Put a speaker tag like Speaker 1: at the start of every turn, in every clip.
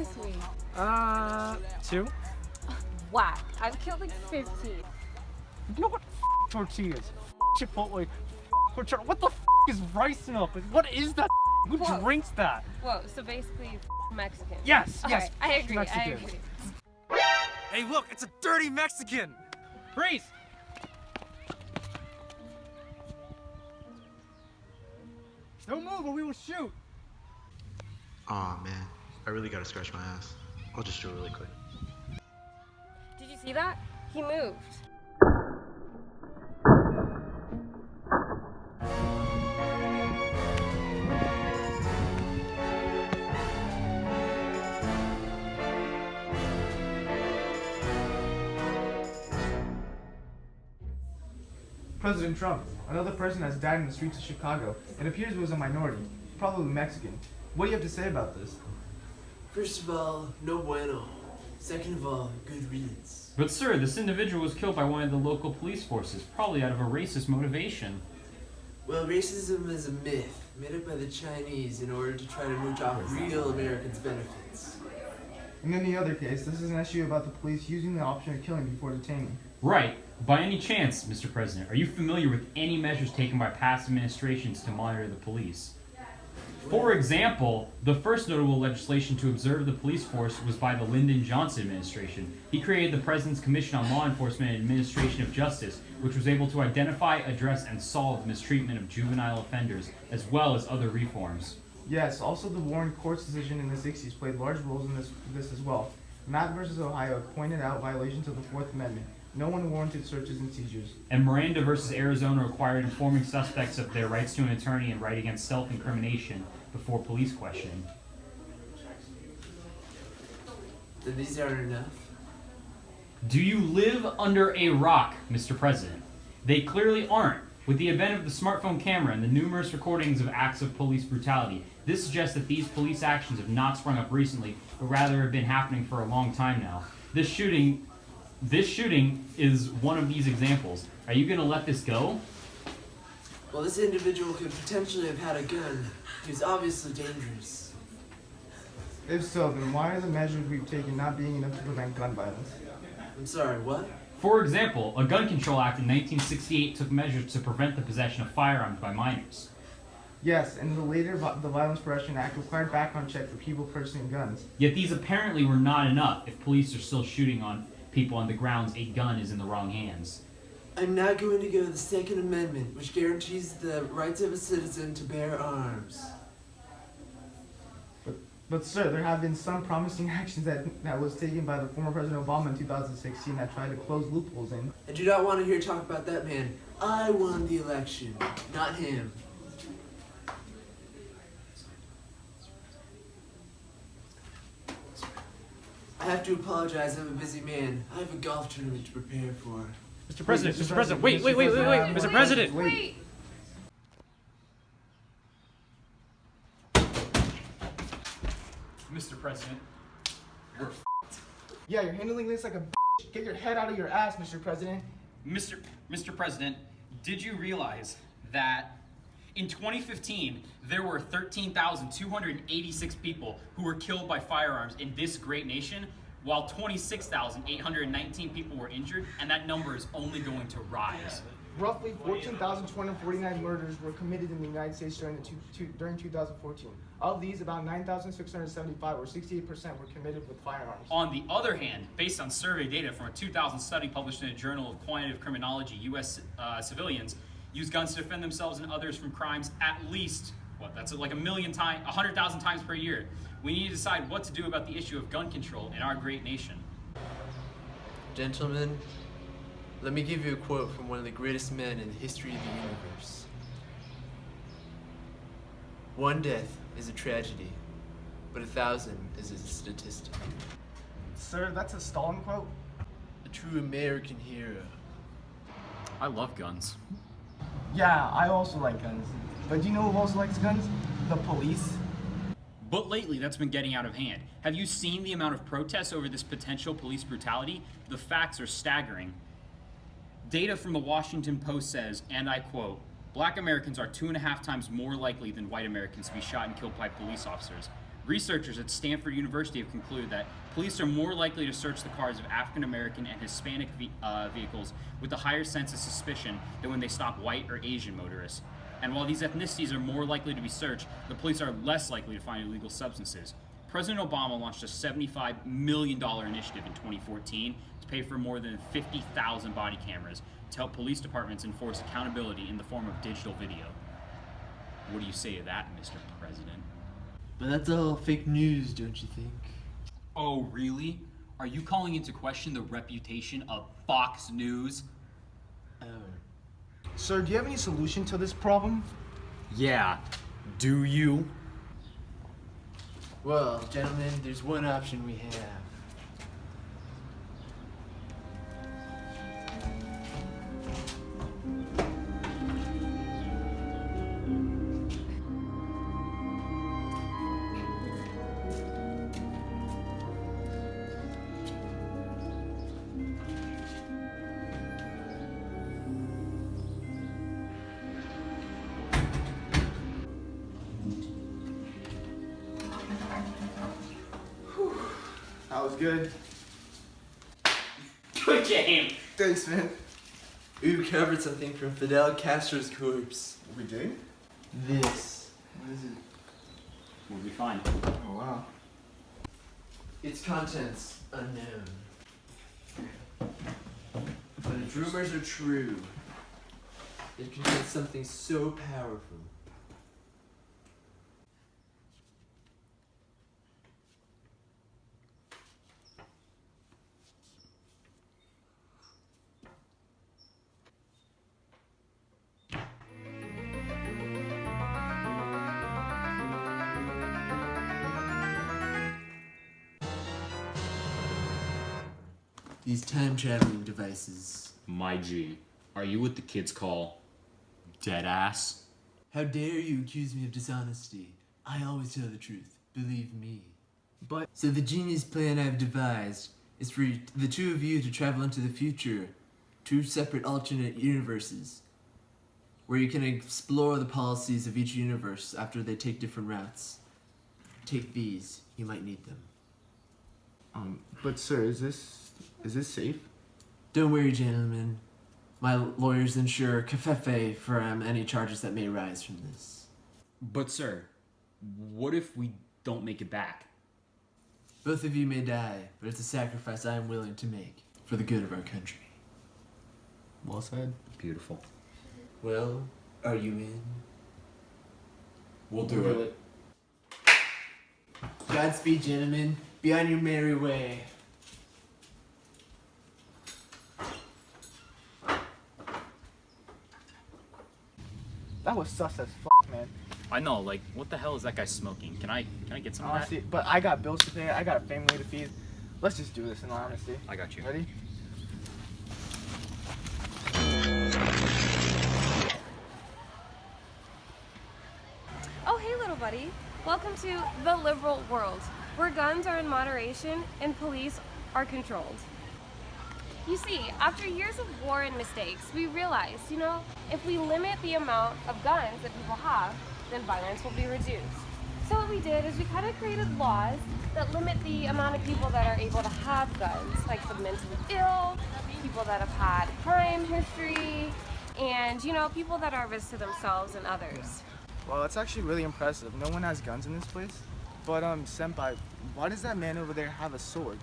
Speaker 1: this week?
Speaker 2: 2.
Speaker 1: Whack. I've killed like 15.
Speaker 2: You know what? Tortillas. Chipotle. Horchata. What the is rice milk? Like, what is that? Who drinks that?
Speaker 1: Whoa, so basically Mexican.
Speaker 2: Yes,
Speaker 1: All
Speaker 2: yes.
Speaker 1: right, I agree,
Speaker 2: Mexican.
Speaker 1: I agree.
Speaker 2: Hey, look, it's a dirty Mexican. Freeze! Don't move or we will shoot.
Speaker 3: Aw, man. I really gotta scratch my ass. I'll just do it really quick.
Speaker 1: Did you see that? He moved.
Speaker 4: President Trump, another person has died in the streets of Chicago. It appears it was a minority, probably Mexican. What do you have to say about this?
Speaker 5: First of all, no bueno. Second of all, good riddance.
Speaker 6: But sir, this individual was killed by one of the local police forces, probably out of a racist motivation.
Speaker 5: Well, racism is a myth made up by the Chinese in order to try to mooch off real Americans' benefits.
Speaker 4: And in the other case, this is an issue about the police using the option of killing before detaining.
Speaker 6: Right. By any chance, Mr. President, are you familiar with any measures taken by past administrations to monitor the police? For example, the first notable legislation to observe the police force was by the Lyndon Johnson administration. He created the President's Commission on Law Enforcement and Administration of Justice, which was able to identify, address, and solve mistreatment of juvenile offenders, as well as other reforms.
Speaker 4: Yes, also the Warren Court's decision in the 60s played large roles in this as well. Matt versus Ohio pointed out violations of the Fourth Amendment. No unwarranted searches and seizures.
Speaker 6: And Miranda versus Arizona required informing suspects of their rights to an attorney and right against self-incrimination before police questioning.
Speaker 5: Then these aren't enough.
Speaker 6: Do you live under a rock, Mr. President? They clearly aren't. With the advent of the smartphone camera and the numerous recordings of acts of police brutality, this suggests that these police actions have not sprung up recently, but rather have been happening for a long time now. This shooting is one of these examples. Are you going to let this go?
Speaker 5: Well, this individual could potentially have had a gun. He was obviously dangerous.
Speaker 4: If so, then why are the measures we've taken not being enough to prevent gun violence?
Speaker 5: I'm sorry, what?
Speaker 6: For example, a Gun Control Act in 1968 took measures to prevent the possession of firearms by minors.
Speaker 4: Yes, and the Violence Prevention Act required background check for people purchasing guns.
Speaker 6: Yet these apparently were not enough if police are still shooting on people on the grounds a gun is in the wrong hands.
Speaker 5: I'm not going to go to the Second Amendment, which guarantees the rights of a citizen to bear arms.
Speaker 4: But sir, there have been some promising actions that was taken by the former President Obama in 2016 that tried to close loopholes in.
Speaker 5: I do not want to hear talk about that man. I won the election, not him. I have to apologize, I'm a busy man. I have a golf tournament to prepare for.
Speaker 2: Mr. President,
Speaker 4: Mr.
Speaker 2: Mr. President, wait,
Speaker 4: President,
Speaker 2: Mr. President.
Speaker 1: Wait.
Speaker 6: Mr. President, we're
Speaker 4: Yeah, you're handling this like a bitch. Get your head out of your ass, Mr. President.
Speaker 7: Mr. President, did you realize that in 2015 there were 13,286 people who were killed by firearms in this great nation, while 26,819 people were injured, and that number is only going to rise?
Speaker 4: Roughly 14,249 murders were committed in the United States during 2014. Of these, about 9,675, or 68%, were committed with firearms.
Speaker 7: On the other hand, based on survey data from a 2000 study published in a journal of quantitative criminology, U.S. Civilians use guns to defend themselves and others from crimes at least, that's like 100,000 times per year. We need to decide what to do about the issue of gun control in our great nation.
Speaker 5: Gentlemen, let me give you a quote from one of the greatest men in the history of the universe. One death is a tragedy, but 1,000 is a statistic.
Speaker 4: Sir, that's a Stalin quote?
Speaker 5: A true American hero.
Speaker 6: I love guns.
Speaker 4: Yeah, I also like guns. But do you know who also likes guns? The police.
Speaker 7: But lately, that's been getting out of hand. Have you seen the amount of protests over this potential police brutality? The facts are staggering. Data from the Washington Post says, and I quote, "Black Americans are 2.5 times more likely than white Americans to be shot and killed by police officers. Researchers at Stanford University have concluded that police are more likely to search the cars of African American and Hispanic vehicles with a higher sense of suspicion than when they stop white or Asian motorists. And while these ethnicities are more likely to be searched, the police are less likely to find illegal substances. President Obama launched a $75 million initiative in 2014 to pay for more than 50,000 body cameras to help police departments enforce accountability in the form of digital video. What do you say to that, Mr. President?
Speaker 5: But that's all fake news, don't you think?
Speaker 7: Oh, really? Are you calling into question the reputation of Fox News?
Speaker 4: Sir, do you have any solution to this problem?
Speaker 7: Yeah. Do you?
Speaker 5: Well, gentlemen, there's one option we have.
Speaker 4: That was good.
Speaker 7: Good game.
Speaker 4: Thanks, man.
Speaker 5: We recovered something from Fidel Castro's corpse.
Speaker 4: We did?
Speaker 5: This.
Speaker 4: What is it?
Speaker 7: We'll be fine.
Speaker 4: Oh, wow.
Speaker 5: Its contents unknown. But if rumors are true, it contains something so powerful. These time-traveling devices.
Speaker 6: My G, are you what the kids call dead ass?
Speaker 5: How dare you accuse me of dishonesty? I always tell the truth, believe me.
Speaker 4: But
Speaker 5: So the genius plan I've devised is for the two of you to travel into the future, two separate alternate universes, where you can explore the policies of each universe after they take different routes. Take these, you might need them.
Speaker 4: but sir, is this safe?
Speaker 5: Don't worry, gentlemen. My lawyers ensure cafefe for any charges that may arise from this.
Speaker 6: But sir, what if we don't make it back?
Speaker 5: Both of you may die, but it's a sacrifice I am willing to make for the good of our country.
Speaker 4: Well said.
Speaker 6: Beautiful.
Speaker 5: Well, are you in?
Speaker 6: We'll do it.
Speaker 5: Godspeed, gentlemen. Be on your merry way.
Speaker 4: That was sus as fuck, man.
Speaker 6: I know, like, what the hell is that guy smoking? Can I get some of that?
Speaker 4: Honestly, but I got bills to pay. I got a family to feed. Let's just do this in all honesty.
Speaker 6: I got you.
Speaker 4: Ready?
Speaker 1: Oh, hey, little buddy. Welcome to the liberal world, where guns are in moderation and police are controlled. You see, after years of war and mistakes, we realized, if we limit the amount of guns that people have, then violence will be reduced. So what we did is we kind of created laws that limit the amount of people that are able to have guns, like the mentally ill, people that have had crime history, and, people that are a risk to themselves and others.
Speaker 4: Well, that's actually really impressive. No one has guns in this place. But, Senpai, why does that man over there have a sword?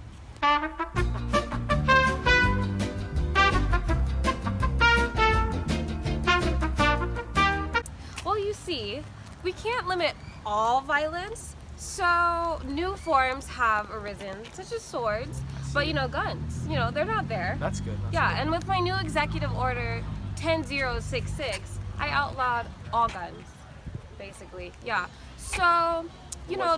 Speaker 1: Well, you see, we can't limit all violence, so new forms have arisen, such as swords, but guns, they're not there.
Speaker 4: That's good.
Speaker 1: Yeah, and with my new executive order 10066, I outlawed all guns, basically. Yeah. So,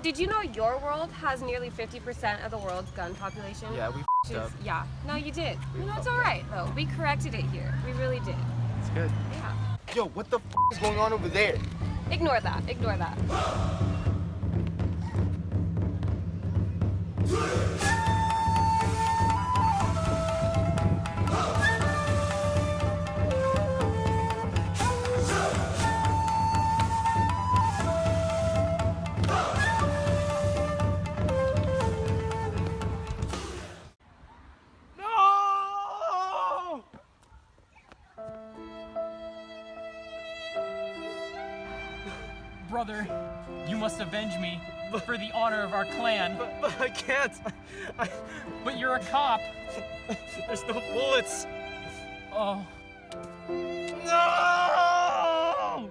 Speaker 1: did you know your world has nearly 50% of the world's gun population?
Speaker 4: Yeah, we
Speaker 1: Which
Speaker 4: f***ed
Speaker 1: is-
Speaker 4: up.
Speaker 1: Yeah. No, you did. It's all right though. We corrected it here. We really did.
Speaker 4: It's good.
Speaker 1: Yeah.
Speaker 4: Yo, what the f*** is going on over there?
Speaker 1: Ignore that. Ignore that.
Speaker 7: Brother, you must avenge me for the honor of our clan.
Speaker 2: But I can't.
Speaker 7: But you're a cop.
Speaker 2: There's no bullets.
Speaker 7: Oh.
Speaker 2: No!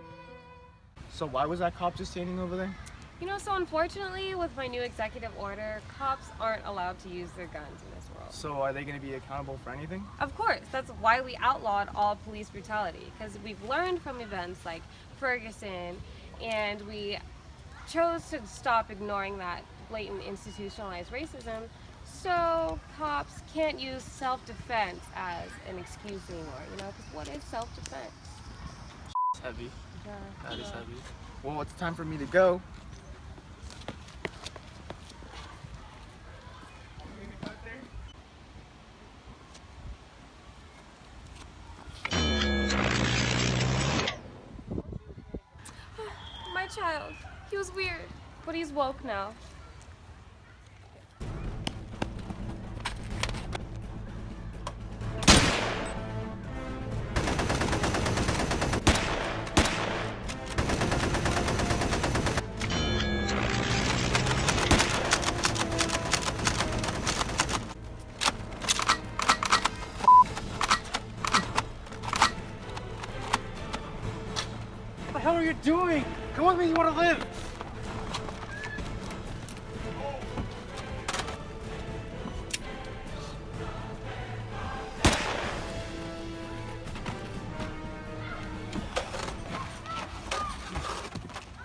Speaker 4: So why was that cop just standing over there?
Speaker 1: You know, so unfortunately, with my new executive order, cops aren't allowed to use their guns in this world.
Speaker 4: So are they going to be accountable for anything?
Speaker 1: Of course, that's why we outlawed all police brutality, because we've learned from events like Ferguson, and we chose to stop ignoring that blatant institutionalized racism, so cops can't use self-defense as an excuse anymore, you know, because what is self-defense?
Speaker 4: It's heavy.
Speaker 1: Yeah,
Speaker 4: That is
Speaker 1: yeah.
Speaker 4: heavy. Well, it's time for me to go.
Speaker 1: My child, he was weird, but he's woke now.
Speaker 2: What the hell are you doing? Come with me, you want to live.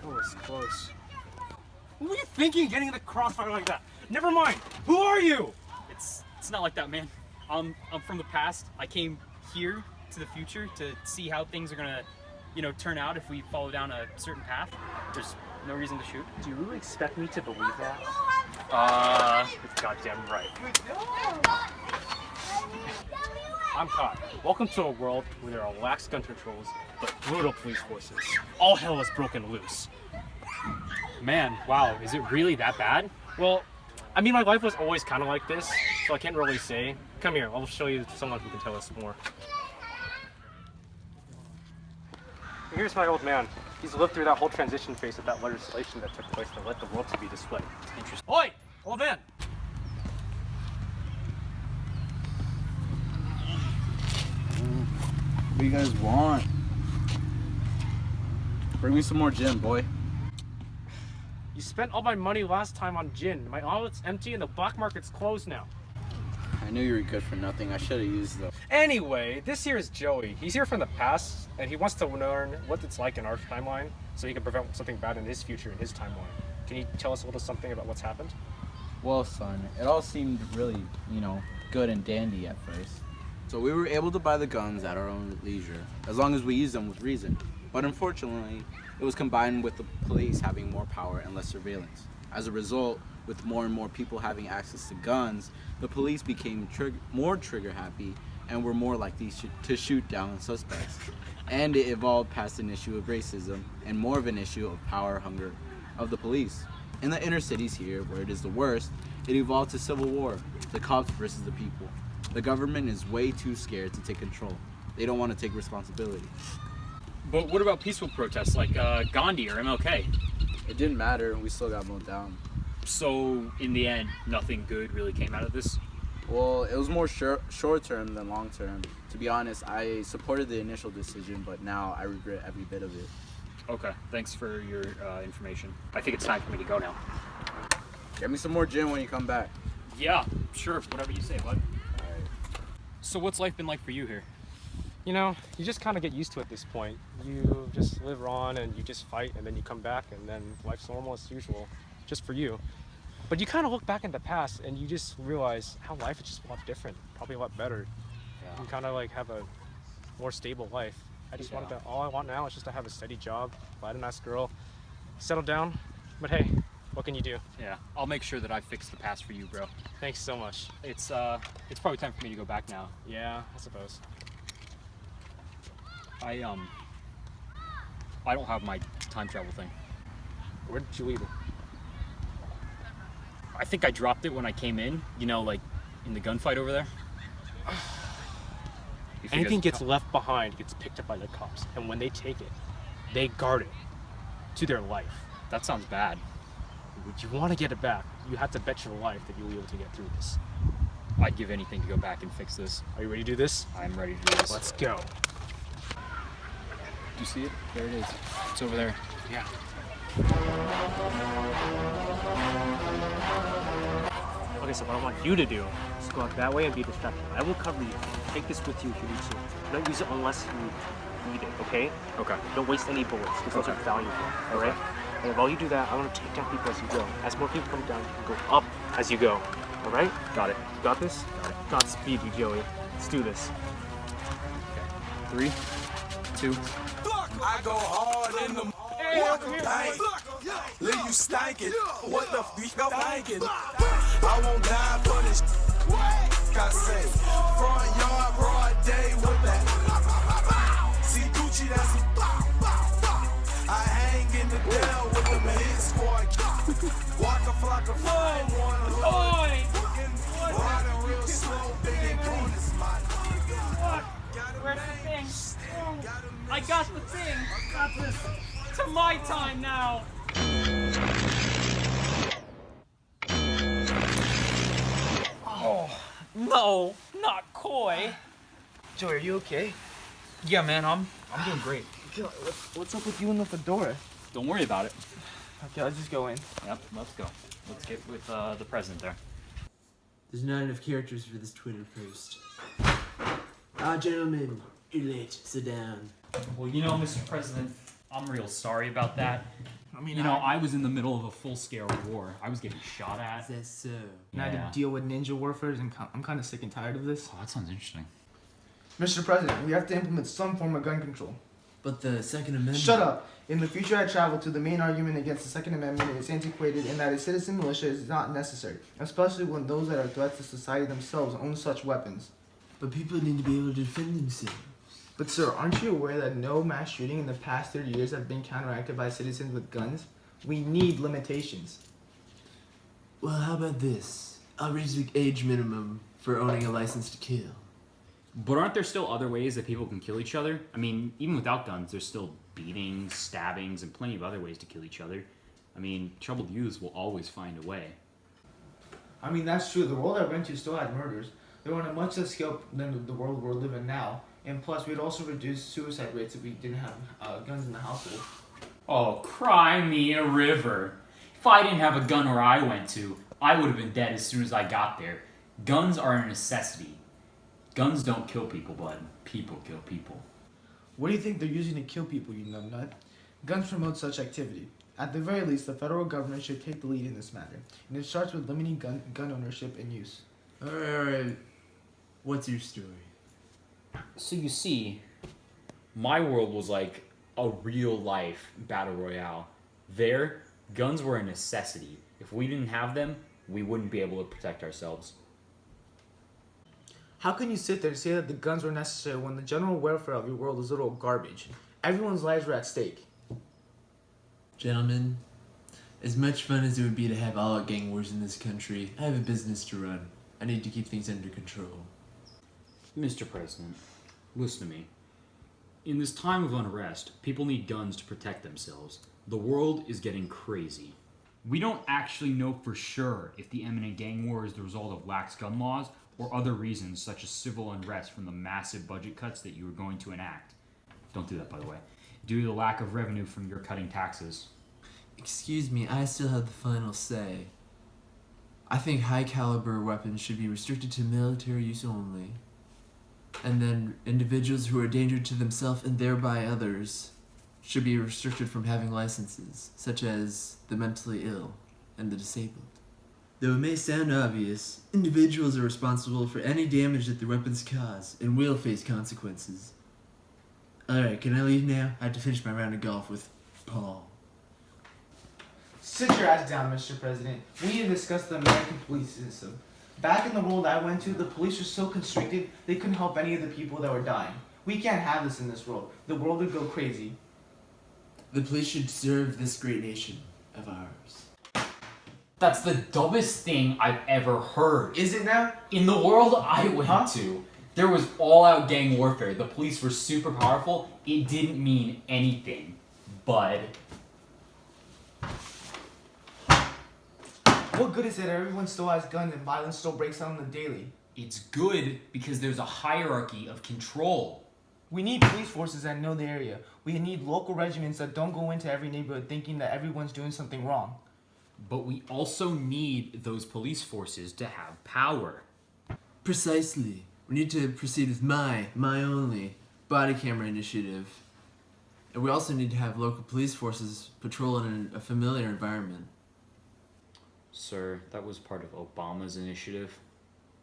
Speaker 2: Oh, it's close. What were you thinking getting in the crossfire like that? Never mind. Who are you?
Speaker 7: It's not like that, man. I'm from the past. I came here to the future to see how things are gonna, turn out if we follow down a certain path. There's no reason to shoot.
Speaker 2: Do you really expect me to believe that? It's goddamn right. I'm Kai. Welcome to a world where there are lax gun controls, but brutal police forces. All hell is broken loose.
Speaker 6: Man, wow, is it really that bad?
Speaker 2: Well, I mean, my life was always kind of like this, so I can't really say. Come here, I'll show you someone who can tell us more. Here's my old man. He's lived through that whole transition phase of that legislation that took place that led the world to be this way. Interesting. Oi! Old man!
Speaker 8: What do you guys want? Bring me some more gin, boy.
Speaker 2: You spent all my money last time on gin. My outlet's empty and the black market's closed now.
Speaker 8: I knew you were good for nothing. I should have used them.
Speaker 2: Anyway, this here is Joey. He's here from the past, and he wants to learn what it's like in our timeline so he can prevent something bad in his future in his timeline. Can you tell us a little something about what's happened?
Speaker 8: Well, son, it all seemed really, good and dandy at first. So we were able to buy the guns at our own leisure, as long as we used them with reason. But unfortunately, it was combined with the police having more power and less surveillance. As a result, with more and more people having access to guns, the police became more trigger happy and were more likely to shoot down suspects. And it evolved past an issue of racism and more of an issue of power hunger of the police. In the inner cities here, where it is the worst, it evolved to civil war, the cops versus the people. The government is way too scared to take control. They don't want to take responsibility.
Speaker 6: But what about peaceful protests like Gandhi or MLK?
Speaker 8: It didn't matter, we still got mowed down.
Speaker 6: So, in the end, nothing good really came out of this?
Speaker 8: Well, it was more short term than long term. To be honest, I supported the initial decision, but now I regret every bit of it.
Speaker 6: Okay, thanks for your information. I think it's time for me to go now.
Speaker 8: Get me some more gin when you come back.
Speaker 6: Yeah, sure, whatever you say, bud.
Speaker 8: Alright.
Speaker 7: So what's life been like for you here?
Speaker 2: You know, you just kind of get used to it at this point. You just live on and you just fight and then you come back and then life's normal as usual, just for you. But you kind of look back in the past and you just realize how life is just a lot different, probably a lot better.
Speaker 6: Yeah.
Speaker 2: You kind of like have a more stable life. I just wanted to, all I want now is just to have a steady job, find a nice girl, settle down. But hey, what can you do?
Speaker 6: Yeah, I'll make sure that I fix the past for you, bro.
Speaker 2: Thanks so much.
Speaker 6: It's probably time for me to go back now.
Speaker 2: Yeah, I suppose.
Speaker 6: I don't have my time travel thing.
Speaker 2: Where did you leave it?
Speaker 6: I think I dropped it when I came in, like in the gunfight over there. You think
Speaker 2: Anything
Speaker 6: it's-
Speaker 2: gets left behind gets picked up by the cops, and when they take it, they guard it. to their life.
Speaker 6: That sounds bad.
Speaker 2: Would you want to get it back? You have to bet your life that you'll be able to get through this.
Speaker 6: I'd give anything to go back and fix this.
Speaker 2: Are you ready to do this?
Speaker 6: I'm ready to do this.
Speaker 2: Let's go.
Speaker 6: Do you see it? There it is. It's over there.
Speaker 2: Yeah. Okay, so what I want you to do is go out that way and be distracted. I will cover you. Take this with you if you need to. Don't use it unless you need it, okay?
Speaker 6: Okay.
Speaker 2: Don't waste any bullets, because those are valuable, alright? And while you do that, I want to take down people as you go. As more people come down, you can go up as you go. Alright?
Speaker 6: Got it.
Speaker 2: Got this? Got it. Godspeed you, Joey. Let's do this.
Speaker 6: 3, 2.
Speaker 9: I go hard in the bank. Leave you stankin'. What the f*** you thinking? I won't die for this. I say, front yard, broad day with that. See Gucci, that's I hang in the Dell with them hit squad. Walk a flock of fly, riding real slow, big and cool this
Speaker 7: Where's the thing? Oh, I got the thing. Got this. To my time now. Oh, no, not Koi.
Speaker 4: Joey, are you okay?
Speaker 7: Yeah, man, I'm doing great.
Speaker 4: What's up with you and the fedora?
Speaker 6: Don't worry about it.
Speaker 4: Okay, let's just go in.
Speaker 6: Yep, let's go. Let's get with the president there.
Speaker 5: There's not enough characters for this Twitter post. Gentlemen, you're late. Sit down.
Speaker 6: Well, you know, Mr. President, I'm real sorry about that. I mean, I was in the middle of a full-scale war. I was getting shot at.
Speaker 5: That's so.
Speaker 4: Now to deal with ninja warfare, and I'm kind of sick and tired of this.
Speaker 6: Oh, that sounds interesting.
Speaker 4: Mr. President, we have to implement some form of gun control.
Speaker 5: But the Second Amendment...
Speaker 4: Shut up! In the future I travel to, the main argument against the Second Amendment is antiquated in that a citizen militia is not necessary, especially when those that are threats to society themselves own such weapons.
Speaker 5: But people need to be able to defend themselves.
Speaker 4: But sir, aren't you aware that no mass shooting in the past 30 years have been counteracted by citizens with guns? We need limitations.
Speaker 5: Well, how about this? I'll raise the age minimum for owning a license to kill.
Speaker 6: But aren't there still other ways that people can kill each other? I mean, even without guns, there's still beatings, stabbings, and plenty of other ways to kill each other. I mean, troubled youths will always find a way.
Speaker 4: I mean, that's true. The world I went to still had murders. They were on a much less scale than the world we're living now. And plus, we'd also reduce suicide rates if we didn't have guns in the household.
Speaker 6: Oh, cry me a river. If I didn't have a gun where I went to, I would have been dead as soon as I got there. Guns are a necessity. Guns don't kill people, bud. People kill people.
Speaker 4: What do you think they're using to kill people, you numbnut? Guns promote such activity. At the very least, the federal government should take the lead in this matter. And it starts with limiting gun ownership and use.
Speaker 5: Alright. What's your story?
Speaker 6: So you see, my world was like a real-life battle royale. There, guns were a necessity. If we didn't have them, we wouldn't be able to protect ourselves.
Speaker 4: How can you sit there and say that the guns were necessary when the general welfare of your world is literal garbage? Everyone's lives were at stake.
Speaker 5: Gentlemen, as much fun as it would be to have all-out gang wars in this country, I have a business to run. I need to keep things under control.
Speaker 6: Mr. President, listen to me. In this time of unrest, people need guns to protect themselves. The world is getting crazy. We don't actually know for sure if the imminent gang war is the result of lax gun laws or other reasons such as civil unrest from the massive budget cuts that you are going to enact. Don't do that, by the way. Due to the lack of revenue from your cutting taxes.
Speaker 5: Excuse me, I still have the final say. I think high-caliber weapons should be restricted to military use only. And then individuals who are a danger to themselves and thereby others should be restricted from having licenses, such as the mentally ill and the disabled. Though it may sound obvious, individuals are responsible for any damage that their weapons cause and will face consequences. Alright, can I leave now? I have to finish my round of golf with Paul.
Speaker 4: Sit your ass down, Mr. President. We need to discuss the American police system. Back in the world I went to, the police were so constricted, they couldn't help any of the people that were dying. We can't have this in this world. The world would go crazy.
Speaker 5: The police should serve this great nation of ours.
Speaker 6: That's the dumbest thing I've ever heard.
Speaker 4: Is it now?
Speaker 6: In the world I went to, there was all-out gang warfare. The police were super powerful. It didn't mean anything. Bud.
Speaker 4: What good is it that everyone still has guns and violence still breaks out on the daily?
Speaker 7: It's good because there's a hierarchy of control.
Speaker 4: We need police forces that know the area. We need local regiments that don't go into every neighborhood thinking that everyone's doing something wrong.
Speaker 7: But we also need those police forces to have power.
Speaker 5: Precisely. We need to proceed with my only body camera initiative. And we also need to have local police forces patrol in a familiar environment.
Speaker 6: Sir, that was part of Obama's initiative.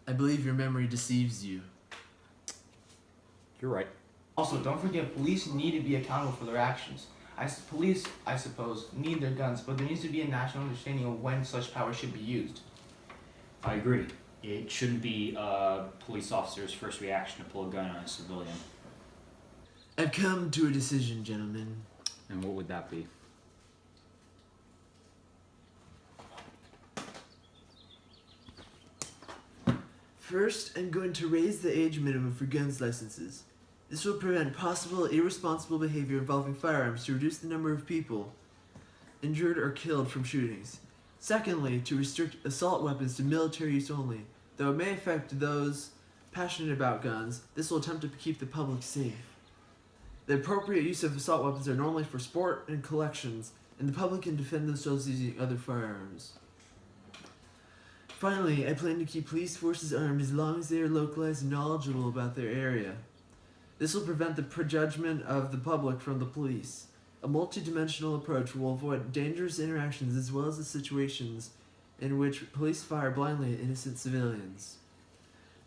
Speaker 5: I believe your memory deceives you.
Speaker 6: You're right.
Speaker 4: Also, don't forget, police need to be accountable for their actions. Police, I suppose, need their guns, but there needs to be a national understanding of when such power should be used.
Speaker 6: I agree. It shouldn't be a police officer's first reaction to pull a gun on a civilian.
Speaker 5: I've come to a decision, gentlemen.
Speaker 6: And what would that be?
Speaker 5: First, I'm going to raise the age minimum for guns licenses. This will prevent possible irresponsible behavior involving firearms to reduce the number of people injured or killed from shootings. Secondly, to restrict assault weapons to military use only. Though it may affect those passionate about guns, this will attempt to keep the public safe. The appropriate use of assault weapons are normally for sport and collections, and the public can defend themselves using other firearms. Finally, I plan to keep police forces armed as long as they are localized and knowledgeable about their area. This will prevent the prejudgment of the public from the police. A multidimensional approach will avoid dangerous interactions as well as the situations in which police fire blindly at innocent civilians.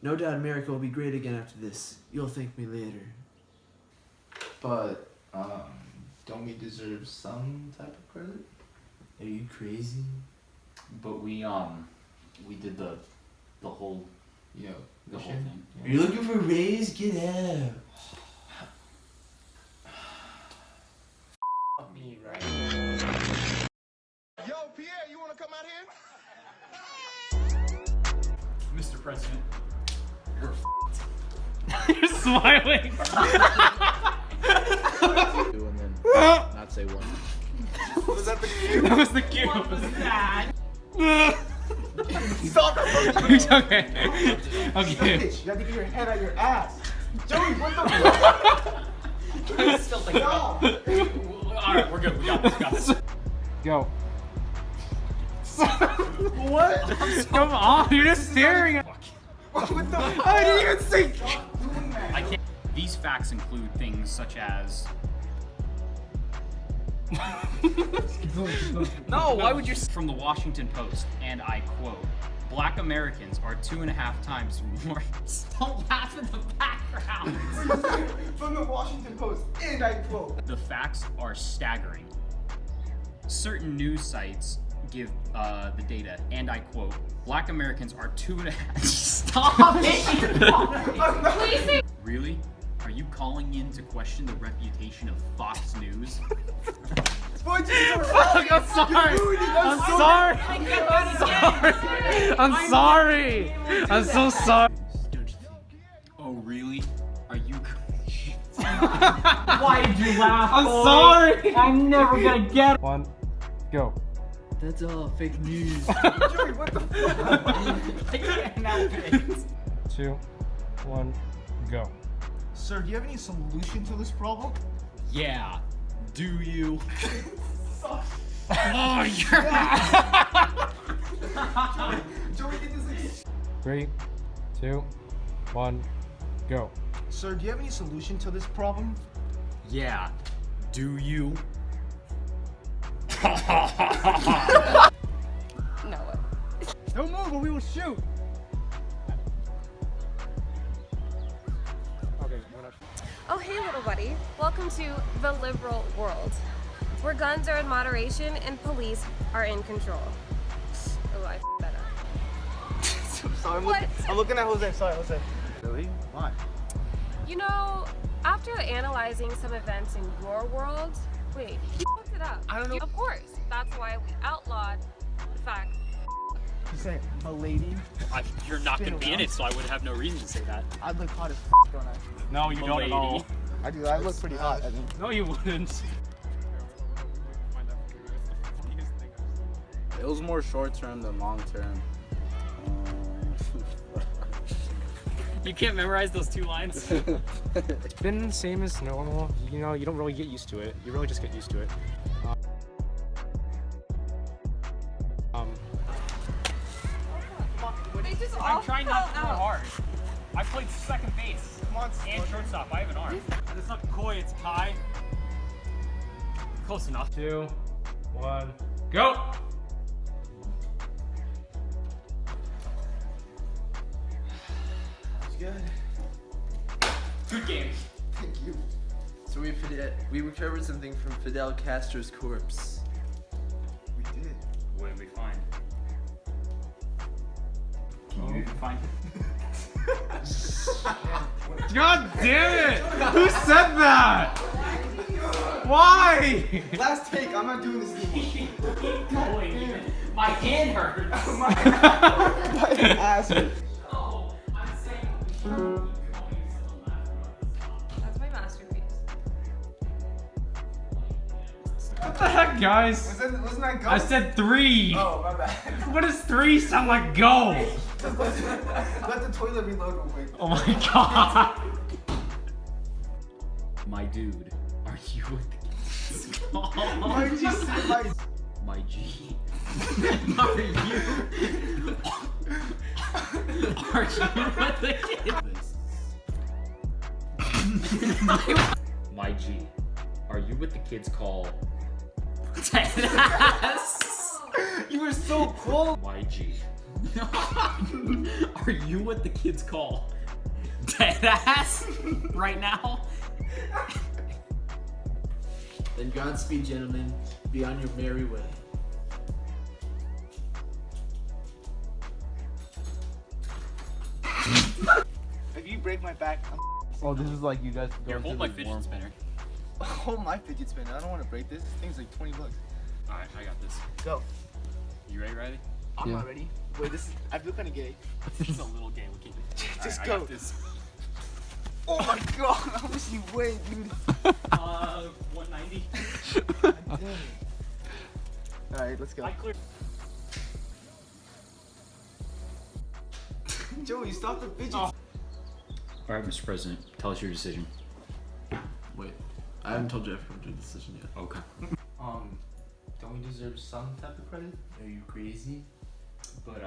Speaker 5: No doubt America will be great again after this. You'll thank me later.
Speaker 4: But, don't we deserve some type of credit?
Speaker 5: Are you crazy?
Speaker 6: But we did the whole
Speaker 4: You know,
Speaker 6: the whole
Speaker 4: mission?
Speaker 6: thing.
Speaker 5: Are you looking for a raise? Get out.
Speaker 4: Fuck me, right?
Speaker 9: Yo, Pierre, you wanna come out here?
Speaker 7: Mr. President,
Speaker 2: You're smiling.
Speaker 8: And then not say one.
Speaker 9: Was that the cue?
Speaker 2: That was the cue.
Speaker 7: what was that?
Speaker 9: Stop it!
Speaker 2: It's okay. Okay.
Speaker 4: Bitch, you have to get your head out your ass. Joey, what the fuck?
Speaker 7: I was still thinking about it. Alright, we're good. We got this.
Speaker 2: Go.
Speaker 4: What?
Speaker 2: Come on, you're just staring at.
Speaker 9: What the fuck?
Speaker 2: I didn't even think.
Speaker 7: I can't. These facts include things such as. No, why would you? From the Washington Post, and I quote: "Black Americans are 2.5 times more." Don't laugh in the background.
Speaker 4: From the Washington Post, and I quote.
Speaker 7: The facts are staggering. Certain news sites give the data, and I quote: "Black Americans are 2.5." Stop it!
Speaker 1: Please say.
Speaker 7: Really? Are you calling in to question the reputation of Fox News?
Speaker 2: Fuck, I'm sorry. I'm sorry. I'm sorry. I'm so sorry.
Speaker 5: Don't you think?
Speaker 7: Oh, really? Are you? Why did you laugh?
Speaker 2: I'm
Speaker 7: boy?
Speaker 2: sorry.
Speaker 7: I'm never gonna get it.
Speaker 2: 1, go.
Speaker 5: That's all fake news.
Speaker 9: Joey, what the fuck?
Speaker 7: I can't help it.
Speaker 2: 2, 1, go.
Speaker 4: Sir, do you have any solution to this problem?
Speaker 7: Yeah. Do you?
Speaker 2: Oh, you're.
Speaker 4: Joey, get this.
Speaker 2: 3, 2, 1, go.
Speaker 4: Sir, do you have any solution to this problem?
Speaker 7: Yeah. Do you?
Speaker 1: No.
Speaker 2: Don't move or we will shoot. Okay, we're not.
Speaker 1: Oh, hey, little buddy. Welcome to the liberal world, where guns are in moderation and police are in control. Oh, I f***ed that up.
Speaker 4: I'm sorry,
Speaker 1: What?
Speaker 4: I'm looking at Jose. Sorry, Jose. Really? Why?
Speaker 1: You know, after analyzing some events in your world, wait, you looked it up.
Speaker 4: I don't know.
Speaker 1: Of course, that's why we outlawed the fact.
Speaker 4: You said a lady?
Speaker 7: You're not
Speaker 4: Spin
Speaker 7: gonna be in
Speaker 4: around.
Speaker 7: it, so I would have no reason to say that.
Speaker 4: I'd look hot as don't I?
Speaker 2: No, you don't at all.
Speaker 7: Lady.
Speaker 4: I do. I look pretty hot, I think.
Speaker 2: No, you wouldn't.
Speaker 8: it was more short term than long term.
Speaker 7: You can't memorize those 2 lines.
Speaker 2: It's been the same as normal. You know, you don't really get used to it. You really just get used to it.
Speaker 1: They just all
Speaker 7: I'm trying not to
Speaker 1: fell
Speaker 7: throw
Speaker 1: out.
Speaker 7: hard. I played second base and shortstop. I have an arm. It's not koi, it's kai. Close enough.
Speaker 2: 2, 1, go!
Speaker 4: It's good.
Speaker 7: Good game.
Speaker 4: Thank you.
Speaker 5: So we recovered something from Fidel Castro's corpse.
Speaker 4: We did.
Speaker 7: What did we find? Can you even find it?
Speaker 2: God damn it! Who said that? Why?
Speaker 4: Last take. I'm not doing this anymore.
Speaker 7: Keep going. My hand hurts.
Speaker 4: My ass.
Speaker 7: Oh, I'm saying.
Speaker 1: That's my masterpiece.
Speaker 2: What the heck, guys?
Speaker 4: Wasn't that go?
Speaker 2: I said 3.
Speaker 4: Oh, my bad.
Speaker 2: What does 3 sound like? Go!
Speaker 4: Let the toilet reload real quick.
Speaker 2: Oh my god.
Speaker 7: My dude, are you with the kids?
Speaker 4: Why did you say my...
Speaker 7: My G. Are you? Are you with the kids? My G. Are you what the kids call ass?
Speaker 4: You were so close.
Speaker 7: My G. Are you what the kids call dead ass right now?
Speaker 5: Then Godspeed, gentlemen. Be on your merry way.
Speaker 4: If you break my back,
Speaker 8: Oh, this is like you guys
Speaker 7: Here,
Speaker 8: going
Speaker 7: hold
Speaker 8: to
Speaker 7: my
Speaker 8: the
Speaker 7: fidget
Speaker 8: warm.
Speaker 7: spinner.
Speaker 4: hold my fidget spinner. I don't want to break this. This thing's like 20 bucks.
Speaker 7: Alright, I got this.
Speaker 4: Go.
Speaker 7: You ready, Riley?
Speaker 4: I'm
Speaker 8: Yeah.
Speaker 4: not ready. Wait, this is... I feel kind of gay.
Speaker 7: It's a little game. We can
Speaker 4: Just
Speaker 7: I
Speaker 4: go.
Speaker 7: got this.
Speaker 4: Oh my god, how much you weigh, dude?
Speaker 7: 190.
Speaker 4: God damn it. Alright, let's go.
Speaker 7: I cleared.
Speaker 4: Joey, stop the fidget.
Speaker 7: Oh. Alright, Mr. President, tell us your decision.
Speaker 5: Wait, I haven't told you everyone the decision yet.
Speaker 7: Okay.
Speaker 4: Don't we deserve some type of credit?
Speaker 5: Are you crazy?
Speaker 7: But